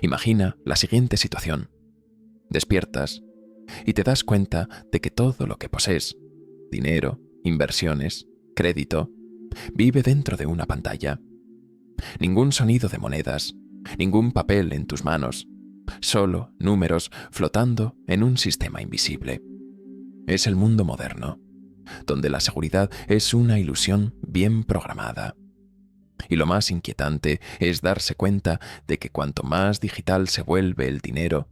Imagina la siguiente situación. Despiertas y te das cuenta de que todo lo que posees, dinero, inversiones, crédito, vive dentro de una pantalla. Ningún sonido de monedas, ningún papel en tus manos, solo números flotando en un sistema invisible. Es el mundo moderno, donde la seguridad es una ilusión bien programada. Y lo más inquietante es darse cuenta de que cuanto más digital se vuelve el dinero,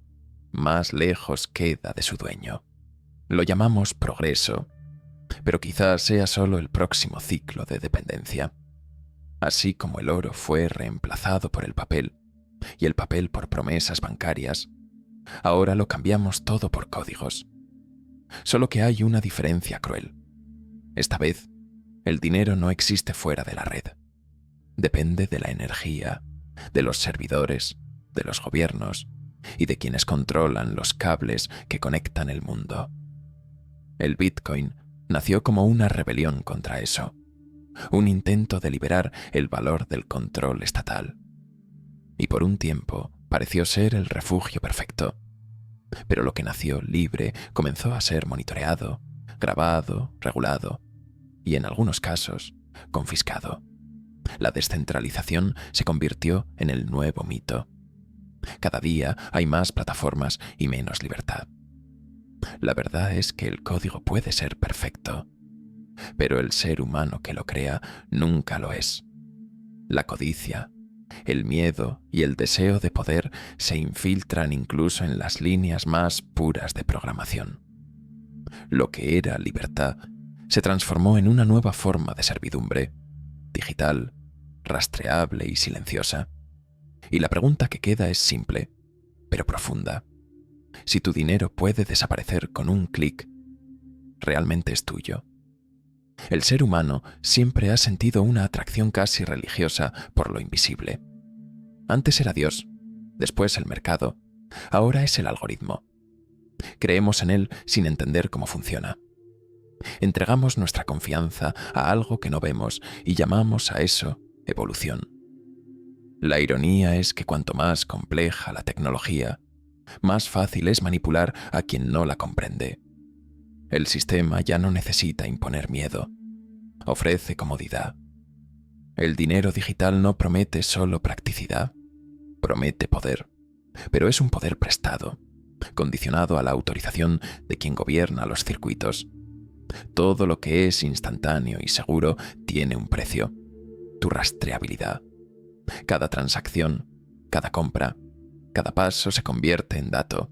más lejos queda de su dueño. Lo llamamos progreso, pero quizás sea solo el próximo ciclo de dependencia. Así como el oro fue reemplazado por el papel y el papel por promesas bancarias, ahora lo cambiamos todo por códigos. Solo que hay una diferencia cruel. Esta vez, el dinero no existe fuera de la red. Depende de la energía, de los servidores, de los gobiernos y de quienes controlan los cables que conectan el mundo. El Bitcoin nació como una rebelión contra eso, un intento de liberar el valor del control estatal. Y por un tiempo pareció ser el refugio perfecto. Pero lo que nació libre comenzó a ser monitoreado, grabado, regulado y, en algunos casos, confiscado. La descentralización se convirtió en el nuevo mito. Cada día hay más plataformas y menos libertad. La verdad es que el código puede ser perfecto, pero el ser humano que lo crea nunca lo es. La codicia, el miedo y el deseo de poder se infiltran incluso en las líneas más puras de programación. Lo que era libertad se transformó en una nueva forma de servidumbre, digital, rastreable y silenciosa. Y la pregunta que queda es simple, pero profunda. Si tu dinero puede desaparecer con un clic, ¿realmente es tuyo? El ser humano siempre ha sentido una atracción casi religiosa por lo invisible. Antes era Dios, después el mercado, ahora es el algoritmo. Creemos en él sin entender cómo funciona. Entregamos nuestra confianza a algo que no vemos y llamamos a eso evolución. La ironía es que cuanto más compleja la tecnología, más fácil es manipular a quien no la comprende. El sistema ya no necesita imponer miedo, ofrece comodidad. El dinero digital no promete solo practicidad, promete poder, pero es un poder prestado, condicionado a la autorización de quien gobierna los circuitos. Todo lo que es instantáneo y seguro tiene un precio, tu rastreabilidad. Cada transacción, cada compra, cada paso se convierte en dato.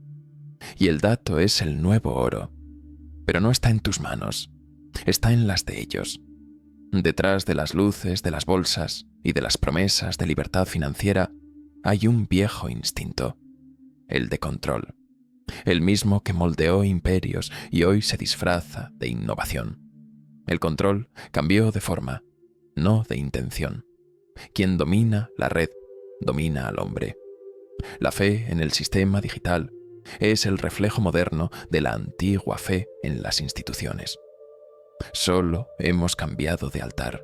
Y el dato es el nuevo oro. Pero no está en tus manos, está en las de ellos. Detrás de las luces, de las bolsas y de las promesas de libertad financiera hay un viejo instinto, el de control, el mismo que moldeó imperios y hoy se disfraza de innovación. El control cambió de forma, no de intención. Quien domina la red, domina al hombre. La fe en el sistema digital es el reflejo moderno de la antigua fe en las instituciones. Solo hemos cambiado de altar.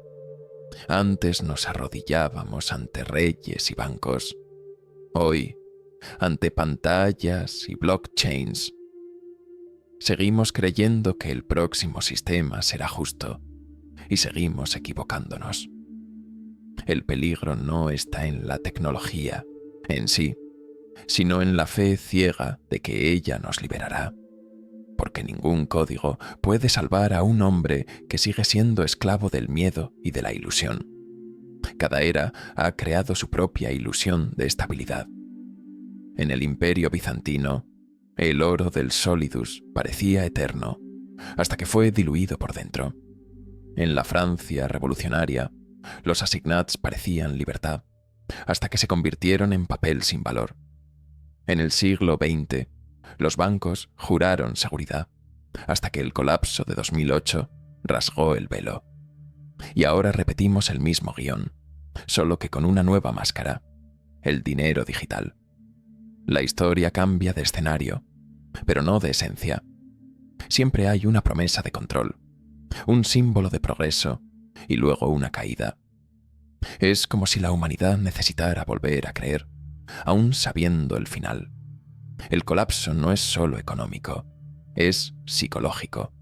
Antes nos arrodillábamos ante reyes y bancos. Hoy, ante pantallas y blockchains. Seguimos creyendo que el próximo sistema será justo y seguimos equivocándonos. El peligro no está en la tecnología en sí, sino en la fe ciega de que ella nos liberará. Porque ningún código puede salvar a un hombre que sigue siendo esclavo del miedo y de la ilusión. Cada era ha creado su propia ilusión de estabilidad. En el Imperio bizantino, el oro del Solidus parecía eterno, hasta que fue diluido por dentro. En la Francia revolucionaria, los assignats parecían libertad, hasta que se convirtieron en papel sin valor. En el siglo XX, los bancos juraron seguridad, hasta que el colapso de 2008 rasgó el velo. Y ahora repetimos el mismo guión, solo que con una nueva máscara, el dinero digital. La historia cambia de escenario, pero no de esencia. Siempre hay una promesa de control, un símbolo de progreso y luego una caída. Es como si la humanidad necesitara volver a creer, aún sabiendo el final. El colapso no es solo económico, es psicológico.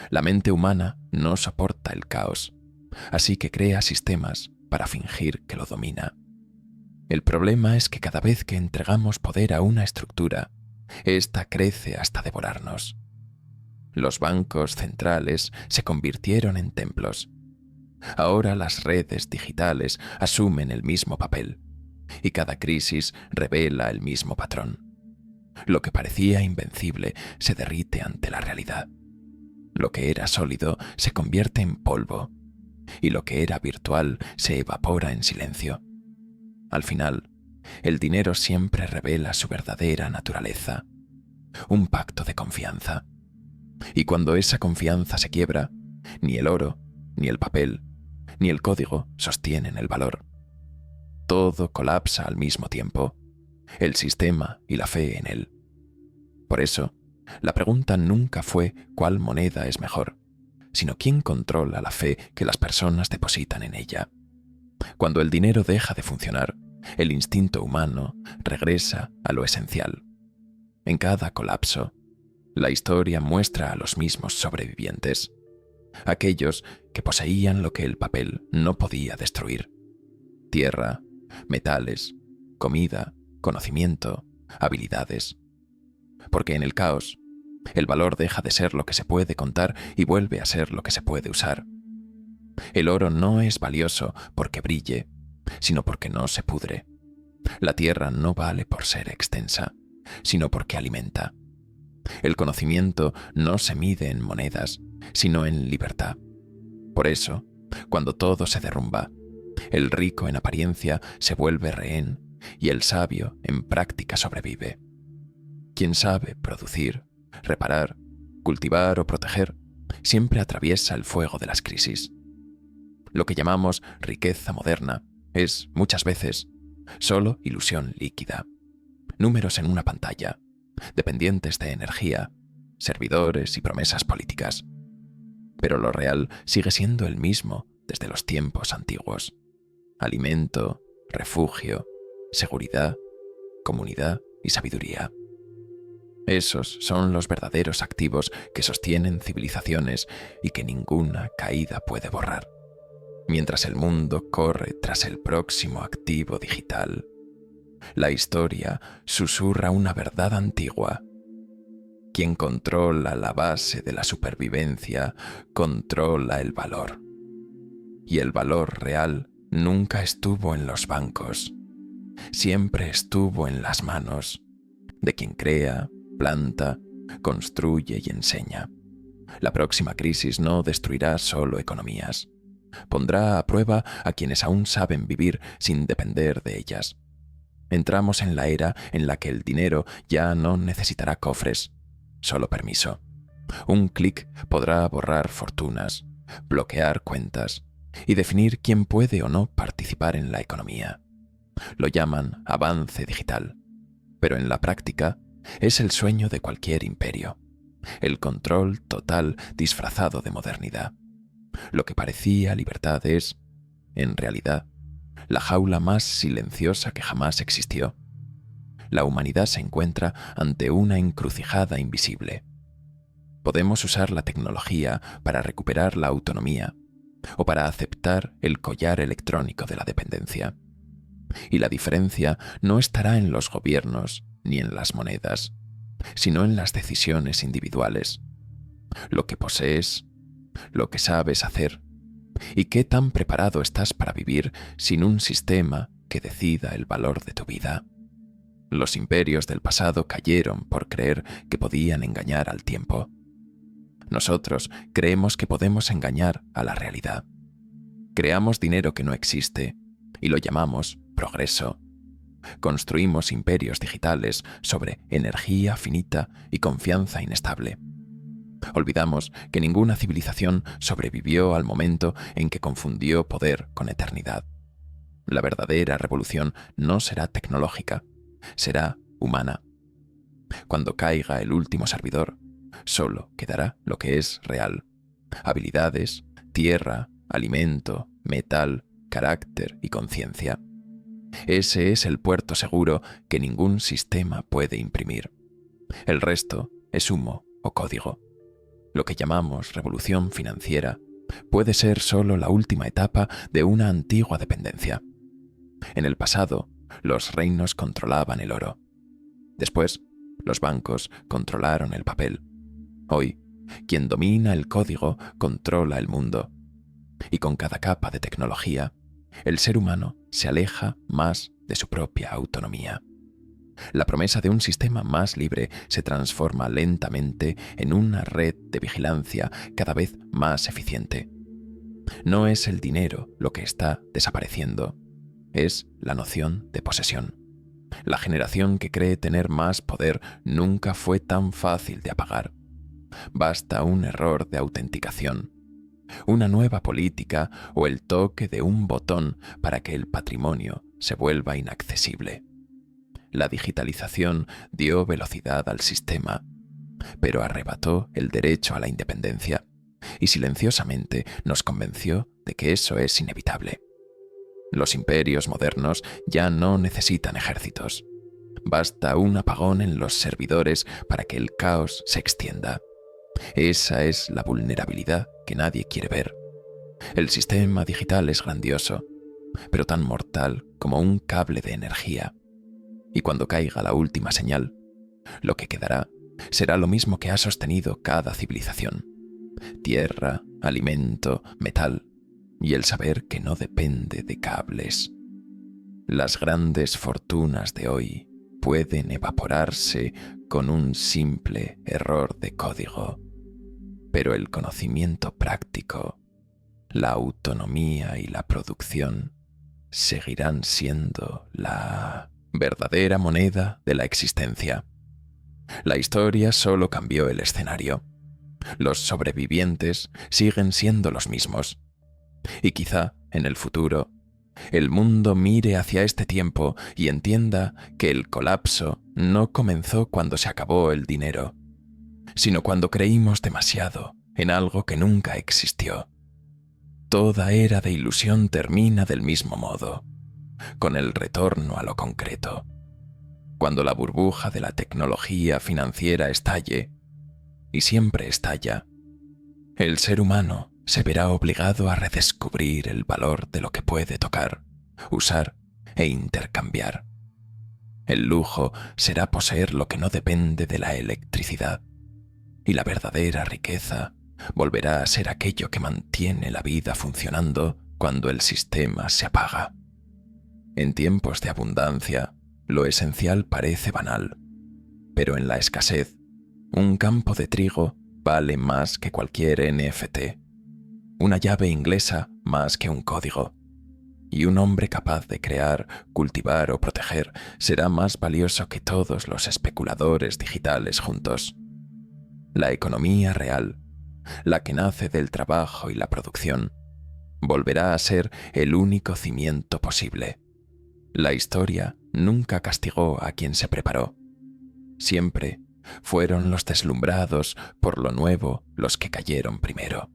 La mente humana no soporta el caos, así que crea sistemas para fingir que lo domina. El problema es que cada vez que entregamos poder a una estructura, ésta crece hasta devorarnos. Los bancos centrales se convirtieron en templos. Ahora las redes digitales asumen el mismo papel, y cada crisis revela el mismo patrón. Lo que parecía invencible se derrite ante la realidad. Lo que era sólido se convierte en polvo, y lo que era virtual se evapora en silencio. Al final, el dinero siempre revela su verdadera naturaleza, un pacto de confianza. Y cuando esa confianza se quiebra, ni el oro, ni el papel, ni el código sostienen el valor. Todo colapsa al mismo tiempo, el sistema y la fe en él. Por eso, la pregunta nunca fue cuál moneda es mejor, sino quién controla la fe que las personas depositan en ella. Cuando el dinero deja de funcionar, el instinto humano regresa a lo esencial. En cada colapso, la historia muestra a los mismos sobrevivientes, aquellos que poseían lo que el papel no podía destruir: tierra, metales, comida, conocimiento, habilidades. Porque en el caos, el valor deja de ser lo que se puede contar y vuelve a ser lo que se puede usar. El oro no es valioso porque brille, sino porque no se pudre. La tierra no vale por ser extensa, sino porque alimenta. El conocimiento no se mide en monedas, sino en libertad. Por eso, cuando todo se derrumba, el rico en apariencia se vuelve rehén y el sabio en práctica sobrevive. Quien sabe producir, reparar, cultivar o proteger, siempre atraviesa el fuego de las crisis. Lo que llamamos riqueza moderna es, muchas veces, solo ilusión líquida. Números en una pantalla, dependientes de energía, servidores y promesas políticas. Pero lo real sigue siendo el mismo desde los tiempos antiguos: alimento, refugio, seguridad, comunidad y sabiduría. Esos son los verdaderos activos que sostienen civilizaciones y que ninguna caída puede borrar. Mientras el mundo corre tras el próximo activo digital, la historia susurra una verdad antigua: quien controla la base de la supervivencia, controla el valor. Y el valor real nunca estuvo en los bancos, siempre estuvo en las manos de quien crea, planta, construye y enseña. La próxima crisis no destruirá solo economías, pondrá a prueba a quienes aún saben vivir sin depender de ellas. Entramos en la era en la que el dinero ya no necesitará cofres, solo permiso. Un clic podrá borrar fortunas, bloquear cuentas y definir quién puede o no participar en la economía. Lo llaman avance digital, pero en la práctica es el sueño de cualquier imperio, el control total disfrazado de modernidad. Lo que parecía libertad es, en realidad, la jaula más silenciosa que jamás existió. La humanidad se encuentra ante una encrucijada invisible. Podemos usar la tecnología para recuperar la autonomía o para aceptar el collar electrónico de la dependencia. Y la diferencia no estará en los gobiernos ni en las monedas, sino en las decisiones individuales. Lo que posees, lo que sabes hacer y qué tan preparado estás para vivir sin un sistema que decida el valor de tu vida. Los imperios del pasado cayeron por creer que podían engañar al tiempo. Nosotros creemos que podemos engañar a la realidad. Creamos dinero que no existe y lo llamamos progreso. Construimos imperios digitales sobre energía finita y confianza inestable. Olvidamos que ninguna civilización sobrevivió al momento en que confundió poder con eternidad. La verdadera revolución no será tecnológica, será humana. Cuando caiga el último servidor, solo quedará lo que es real: habilidades, tierra, alimento, metal, carácter y conciencia. Ese es el puerto seguro que ningún sistema puede imprimir. El resto es humo o código. Lo que llamamos revolución financiera puede ser solo la última etapa de una antigua dependencia. En el pasado, los reinos controlaban el oro. Después, los bancos controlaron el papel. Hoy, quien domina el código controla el mundo. Y con cada capa de tecnología, el ser humano se aleja más de su propia autonomía. La promesa de un sistema más libre se transforma lentamente en una red de vigilancia cada vez más eficiente. No es el dinero lo que está desapareciendo, es la noción de posesión. La generación que cree tener más poder nunca fue tan fácil de apagar. Basta un error de autenticación, una nueva política o el toque de un botón para que el patrimonio se vuelva inaccesible. La digitalización dio velocidad al sistema, pero arrebató el derecho a la independencia y silenciosamente nos convenció de que eso es inevitable. Los imperios modernos ya no necesitan ejércitos. Basta un apagón en los servidores para que el caos se extienda. Esa es la vulnerabilidad que nadie quiere ver. El sistema digital es grandioso, pero tan mortal como un cable de energía. Y cuando caiga la última señal, lo que quedará será lo mismo que ha sostenido cada civilización: tierra, alimento, metal y el saber que no depende de cables. Las grandes fortunas de hoy pueden evaporarse con un simple error de código, pero el conocimiento práctico, la autonomía y la producción seguirán siendo la verdadera moneda de la existencia. La historia solo cambió el escenario. Los sobrevivientes siguen siendo los mismos. Y quizá, en el futuro, el mundo mire hacia este tiempo y entienda que el colapso no comenzó cuando se acabó el dinero, sino cuando creímos demasiado en algo que nunca existió. Toda era de ilusión termina del mismo modo, con el retorno a lo concreto. Cuando la burbuja de la tecnología financiera estalle, y siempre estalla, el ser humano se verá obligado a redescubrir el valor de lo que puede tocar, usar e intercambiar. El lujo será poseer lo que no depende de la electricidad, y la verdadera riqueza volverá a ser aquello que mantiene la vida funcionando cuando el sistema se apaga. En tiempos de abundancia, lo esencial parece banal, pero en la escasez, un campo de trigo vale más que cualquier NFT, una llave inglesa más que un código, y un hombre capaz de crear, cultivar o proteger será más valioso que todos los especuladores digitales juntos. La economía real, la que nace del trabajo y la producción, volverá a ser el único cimiento posible. La historia nunca castigó a quien se preparó. Siempre fueron los deslumbrados por lo nuevo los que cayeron primero.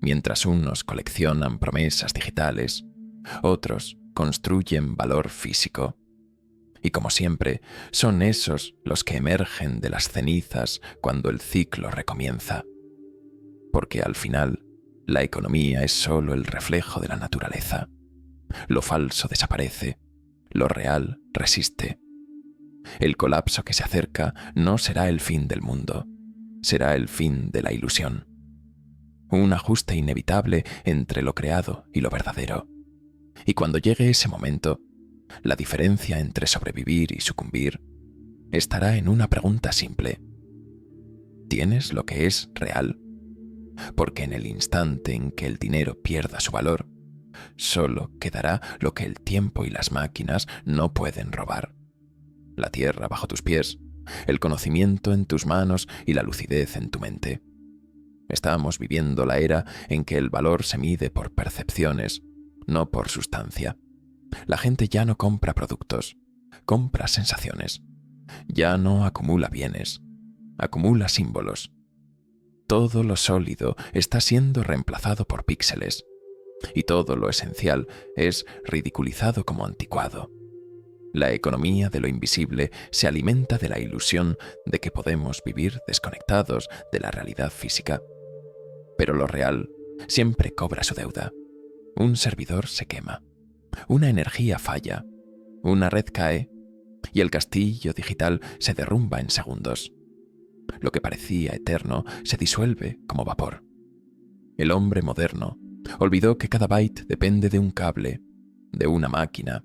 Mientras unos coleccionan promesas digitales, otros construyen valor físico. Y como siempre, son esos los que emergen de las cenizas cuando el ciclo recomienza. Porque al final, la economía es solo el reflejo de la naturaleza. Lo falso desaparece, lo real resiste. El colapso que se acerca no será el fin del mundo, será el fin de la ilusión. Un ajuste inevitable entre lo creado y lo verdadero. Y cuando llegue ese momento, la diferencia entre sobrevivir y sucumbir estará en una pregunta simple. ¿Tienes lo que es real? Porque en el instante en que el dinero pierda su valor, solo quedará lo que el tiempo y las máquinas no pueden robar. La tierra bajo tus pies, el conocimiento en tus manos y la lucidez en tu mente. Estamos viviendo la era en que el valor se mide por percepciones, no por sustancia. La gente ya no compra productos, compra sensaciones. Ya no acumula bienes, acumula símbolos. Todo lo sólido está siendo reemplazado por píxeles. y todo lo esencial es ridiculizado como anticuado. La economía de lo invisible se alimenta de la ilusión de que podemos vivir desconectados de la realidad física. Pero lo real siempre cobra su deuda. Un servidor se quema, una energía falla, una red cae y el castillo digital se derrumba en segundos. Lo que parecía eterno se disuelve como vapor. El hombre moderno olvidó que cada byte depende de un cable, de una máquina,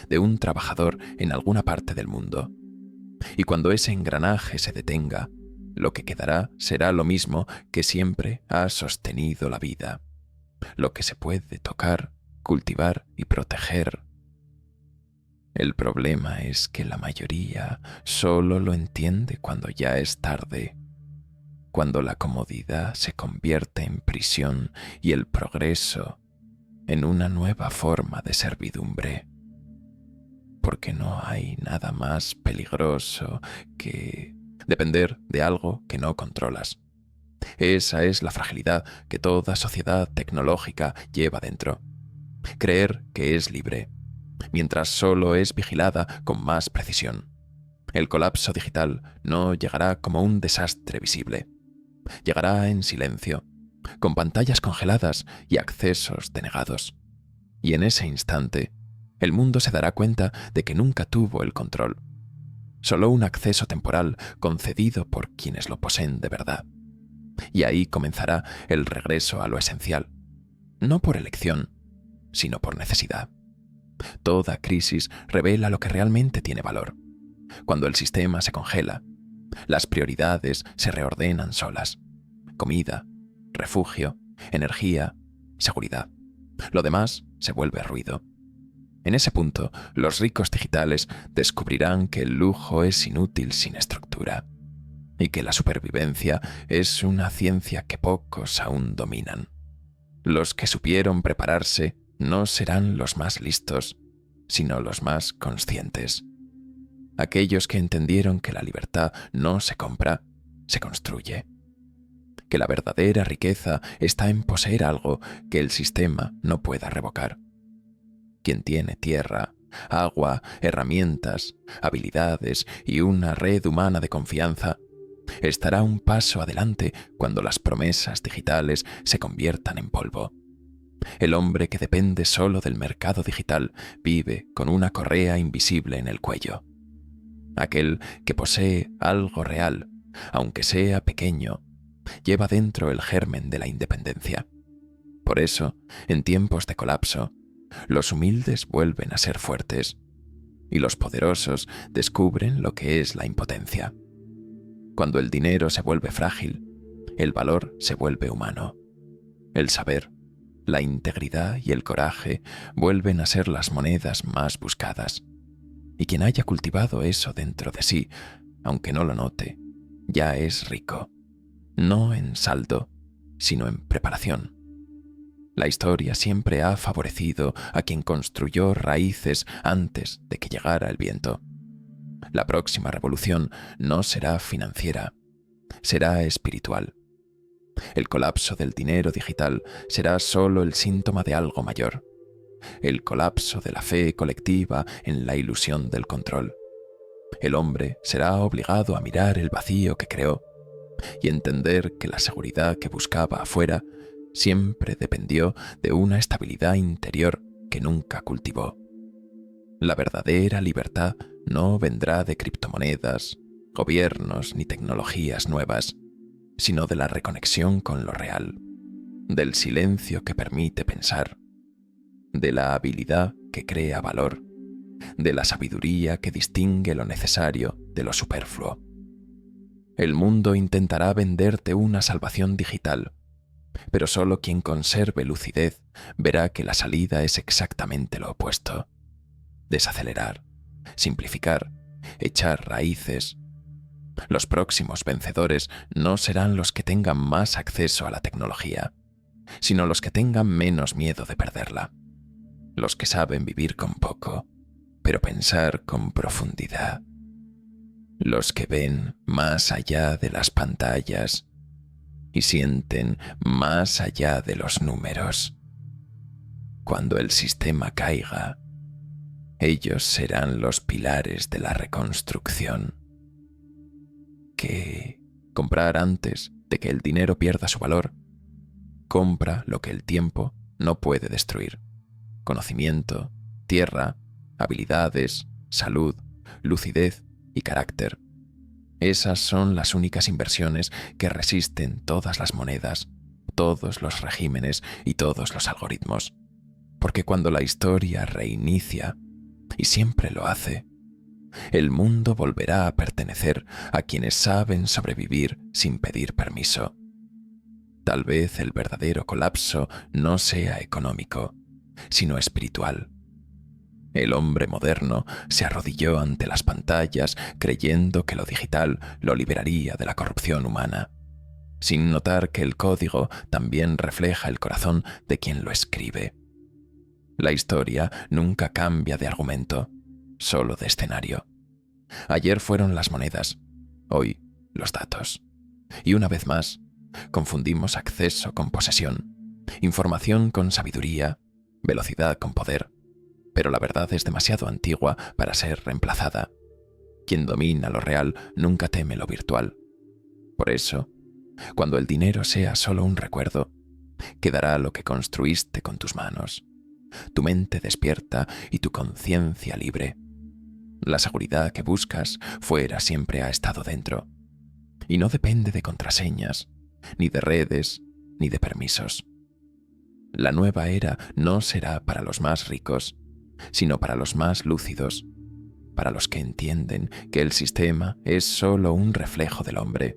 de un trabajador en alguna parte del mundo. Y cuando ese engranaje se detenga, lo que quedará será lo mismo que siempre ha sostenido la vida, lo que se puede tocar, cultivar y proteger. El problema es que la mayoría solo lo entiende cuando ya es tarde, cuando la comodidad se convierte en prisión y el progreso en una nueva forma de servidumbre. Porque no hay nada más peligroso que depender de algo que no controlas. Esa es la fragilidad que toda sociedad tecnológica lleva dentro. Creer que es libre, mientras solo es vigilada con más precisión. El colapso digital no llegará como un desastre visible. Llegará en silencio, con pantallas congeladas y accesos denegados. Y en ese instante, el mundo se dará cuenta de que nunca tuvo el control. Solo un acceso temporal concedido por quienes lo poseen de verdad. Y ahí comenzará el regreso a lo esencial, no por elección, sino por necesidad. Toda crisis revela lo que realmente tiene valor. Cuando el sistema se congela, las prioridades se reordenan solas. Comida, refugio, energía, seguridad. Lo demás se vuelve ruido. En ese punto, los ricos digitales descubrirán que el lujo es inútil sin estructura y que la supervivencia es una ciencia que pocos aún dominan. Los que supieron prepararse no serán los más listos, sino los más conscientes. Aquellos que entendieron que la libertad no se compra, se construye. Que la verdadera riqueza está en poseer algo que el sistema no pueda revocar. Quien tiene tierra, agua, herramientas, habilidades y una red humana de confianza, estará un paso adelante cuando las promesas digitales se conviertan en polvo. El hombre que depende solo del mercado digital vive con una correa invisible en el cuello. Aquel que posee algo real, aunque sea pequeño, lleva dentro el germen de la independencia. Por eso, en tiempos de colapso, los humildes vuelven a ser fuertes y los poderosos descubren lo que es la impotencia. Cuando el dinero se vuelve frágil, el valor se vuelve humano. El saber, la integridad y el coraje vuelven a ser las monedas más buscadas. Y quien haya cultivado eso dentro de sí, aunque no lo note, ya es rico. No en saldo, sino en preparación. La historia siempre ha favorecido a quien construyó raíces antes de que llegara el viento. La próxima revolución no será financiera, será espiritual. El colapso del dinero digital será solo el síntoma de algo mayor. El colapso de la fe colectiva en la ilusión del control. El hombre será obligado a mirar el vacío que creó y entender que la seguridad que buscaba afuera siempre dependió de una estabilidad interior que nunca cultivó. La verdadera libertad no vendrá de criptomonedas, gobiernos ni tecnologías nuevas, sino de la reconexión con lo real, del silencio que permite pensar, de la habilidad que crea valor, de la sabiduría que distingue lo necesario de lo superfluo. El mundo intentará venderte una salvación digital, pero solo quien conserve lucidez verá que la salida es exactamente lo opuesto. Desacelerar, simplificar, echar raíces. Los próximos vencedores no serán los que tengan más acceso a la tecnología, sino los que tengan menos miedo de perderla. Los que saben vivir con poco, pero pensar con profundidad. Los que ven más allá de las pantallas y sienten más allá de los números. cuando el sistema caiga, ellos serán los pilares de la reconstrucción. ¿Qué? Comprar antes de que el dinero pierda su valor. Compra lo que el tiempo no puede destruir: conocimiento, tierra, habilidades, salud, lucidez y carácter. Esas son las únicas inversiones que resisten todas las monedas, todos los regímenes y todos los algoritmos. Porque cuando la historia reinicia, y siempre lo hace, el mundo volverá a pertenecer a quienes saben sobrevivir sin pedir permiso. Tal vez el verdadero colapso no sea económico, sino espiritual. El hombre moderno se arrodilló ante las pantallas creyendo que lo digital lo liberaría de la corrupción humana, sin notar que el código también refleja el corazón de quien lo escribe. La historia nunca cambia de argumento, solo de escenario. Ayer fueron las monedas, hoy los datos. Y una vez más, confundimos acceso con posesión, información con sabiduría, velocidad con poder. Pero la verdad es demasiado antigua para ser reemplazada. Quien domina lo real nunca teme lo virtual. Por eso, cuando el dinero sea solo un recuerdo, quedará lo que construiste con tus manos, tu mente despierta y tu conciencia libre. La seguridad que buscas fuera siempre ha estado dentro, y no depende de contraseñas, ni de redes, ni de permisos. La nueva era no será para los más ricos, sino para los más lúcidos, para los que entienden que el sistema es solo un reflejo del hombre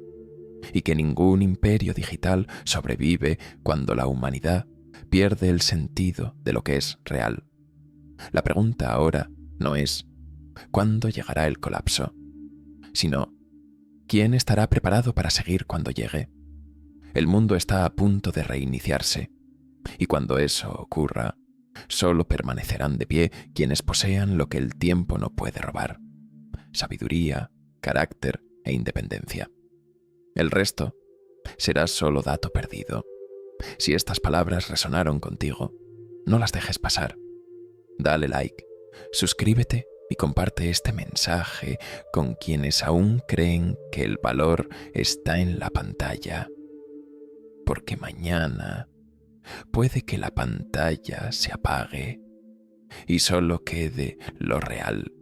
y que ningún imperio digital sobrevive cuando la humanidad pierde el sentido de lo que es real. La pregunta ahora no es ¿cuándo llegará el colapso?, sino ¿quién estará preparado para seguir cuando llegue? El mundo está a punto de reiniciarse, y cuando eso ocurra, solo permanecerán de pie quienes posean lo que el tiempo no puede robar: sabiduría, carácter e independencia. El resto será solo dato perdido. Si estas palabras resonaron contigo, no las dejes pasar. Dale like, suscríbete y comparte este mensaje con quienes aún creen que el valor está en la pantalla. Porque mañana puede que la pantalla se apague y solo quede lo real.